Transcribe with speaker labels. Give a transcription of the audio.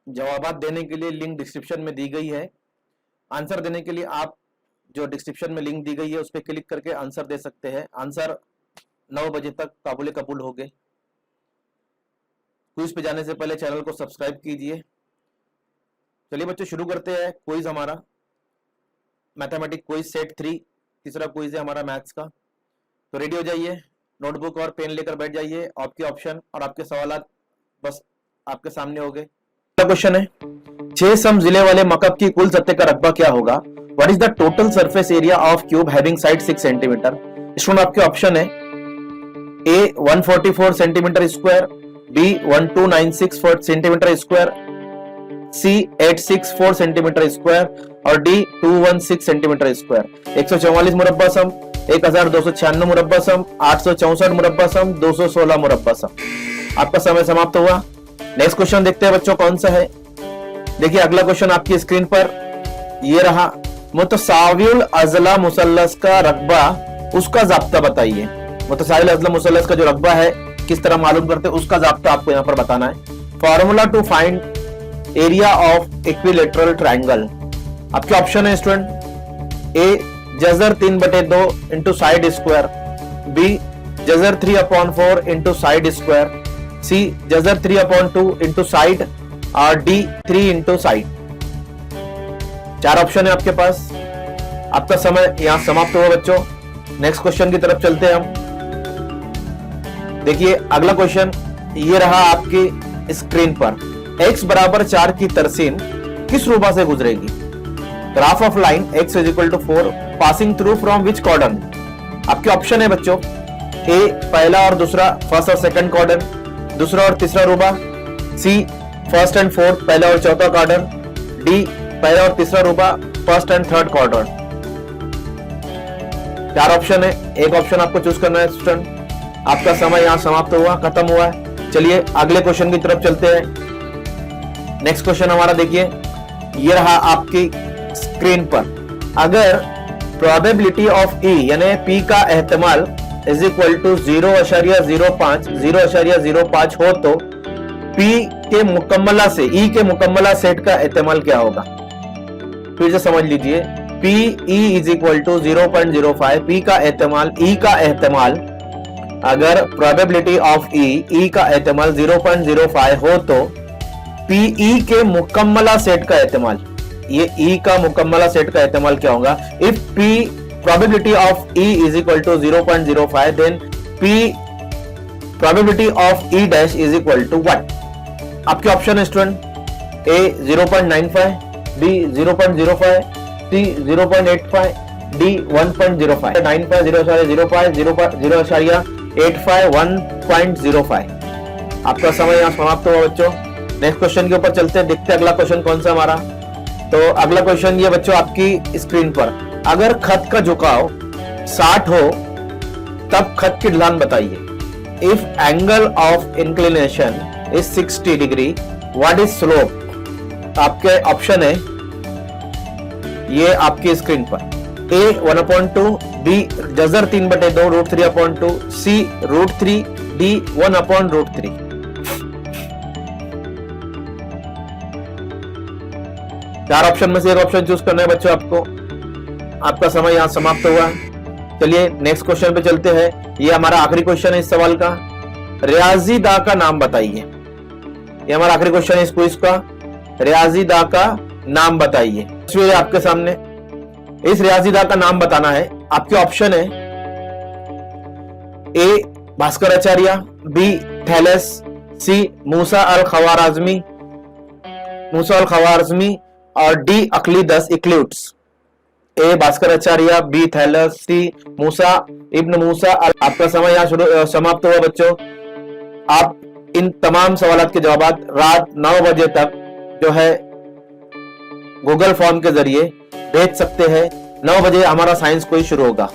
Speaker 1: जवाबात देने के लिए लिंक डिस्क्रिप्शन में दी गई है। आंसर देने के लिए आप जो डिस्क्रिप्शन में लिंक दी गई है उस पर क्लिक करके आंसर दे सकते हैं। आंसर 9 बजे तक काबुल कबूल हो गए। क्विज पे जाने से पहले चैनल को सब्सक्राइब कीजिए। चलिए बच्चों शुरू करते हैं क्विज हमारा मैथमेटिक्स क्विज सेट 3, तीसरा क्विज है हमारा मैथ्स का। तो रेडी हो जाइए, नोटबुक और पेन लेकर बैठ जाइए। आपके ऑप्शन और आपके सवाल बस आपके सामने हो गए। क्वेश्चन है 6 सम जिले वाले मकब की कुल सतह का रकबा क्या होगा? What is the total surface area of cube having side 6 centimeter? Student आपके ऑप्शन है A 144 centimeter square, B 1296 centimeter square, C 864 centimeter square और डी 216 सेंटीमीटर स्क्वायर। 144 मुरब्बा सम, 1296 मुरब्बा सम, 864 मुरब्बा सम, 216 मुरब्बा सम। आपका समय समाप्त हुआ। नेक्स्ट क्वेश्चन देखते हैं बच्चों कौन सा है। देखिए अगला क्वेश्चन आपकी स्क्रीन पर ये रहा। मुतसाविल अजला मुसल्लस का रकबा उसका जाब्ता बताइए। मुतसाविल अजला मुसल्लस का जो रकबा है किस तरह मालूम करते हैं उसका जाब्ता आपको यहाँ पर बताना है। Formula to find area of equilateral triangle. आपके ऑप्शन है स्टूडेंट ए जजर 3/2 इंटू साइड स्क्वायर, बी जजर 3/4 इंटू साइड स्क्वायर, सी जजर 3/2 इंटू साइड और डी 3 इंटू साइड। 4 ऑप्शन है आपके पास। आपका समय यहां समाप्त हुआ बच्चों। नेक्स्ट क्वेश्चन की तरफ चलते हैं हम। देखिए अगला क्वेश्चन ये रहा आपकी स्क्रीन पर। x बराबर 4 की तरसीम किस रूपा से गुजरेगी? Graph of line x is equal to 4 passing through from which quadrant? आपके ऑप्शन है बच्चों ए पहला और दूसरा, फर्स्ट और सेकंड क्वाड्रेंट, दूसरा और तीसरा रूबा, सी फर्स्ट एंड फोर्थ पहला और चौथा क्वाड्रेंट, डी पहला और तीसरा रूबा first and third quadrant. 4 option है, एक ऑप्शन आपको चूज करना है स्टूडेंट। आपका समय यहां समाप्त हुआ, खत्म हुआ है। चलिए अगले क्वेश्चन की तरफ चलते हैं। नेक्स्ट क्वेश्चन हमारा देखिए ये रहा आपकी स्क्रीन पर। अगर प्रोबेबिलिटी ऑफ ई यानी पी का एहतमाल इज इक्वल टू 0.05 0.05 हो तो P के मुकम्मला से E के मुकम्मला सेट का एहतमाल क्या होगा? फिर से समझ लीजिए P E is equal to 0.05, P का एहतमाल E का एहतमाल, अगर प्रोबेबिलिटी ऑफ E का एहतमाल 0.05 हो तो P E के मुकम्मला सेट का एहतमाल, ये E का मुकम्मला सेट का एहतमाल क्या होगा? If P probability of E is equal to 0.05 then P probability of E dash is equal to what? आपके ऑप्शन है स्टूडेंट ए 0.95, बी 0.05, सी 0.85, डी 1.05। 95 0.05 0.85 1.05। आपका समय यहाँ समाप्त हुआ बच्चों। नेक्स्ट क्वेश्चन के ऊपर चलते हैं, देखते हैं अगला क्वेश्चन कौन सा हमारा। तो अगला क्वेश्चन ये बच्चों आपकी स्क्रीन पर। अगर खत का झुकाव 60 हो तब खत की ढलान बताइए। If angle of inclination is 60 degree what is slope? आपके ऑप्शन है ये आपकी स्क्रीन पर। ए 1/2, बी जजर 3/2 √3/2, सी √3, डी 1/√3। चार ऑप्शन में से एक ऑप्शन चूज करना है बच्चों आपको। आपका समय यहां समाप्त हुआ। चलिए नेक्स्ट क्वेश्चन पे चलते हैं। ये हमारा आखिरी क्वेश्चन है इस सवाल का। रियाजी दा का नाम बताइए। ये हमारा आखिरी क्वेश्चन है इस क्विज का। रियाजी दा का नाम बताइए। तस्वीर आपके सामने, इस रियाजी दा का नाम बताना है। आपके ऑप्शन है ए भास्कराचार्य, बी थैलेस, सी मूसा अल खवारजमी और डी अक्लीदस इक्ल्यूट्स। ए भास्कराचार्य, बी थैलेस, सी मूसा इब्न मूसा। आपका समय यहाँ समाप्त हुआ बच्चों। आप इन तमाम सवालों के जवाब रात 9 बजे तक जो है गूगल फॉर्म के जरिए भेज सकते हैं। 9 बजे हमारा साइंस क्विज शुरू होगा।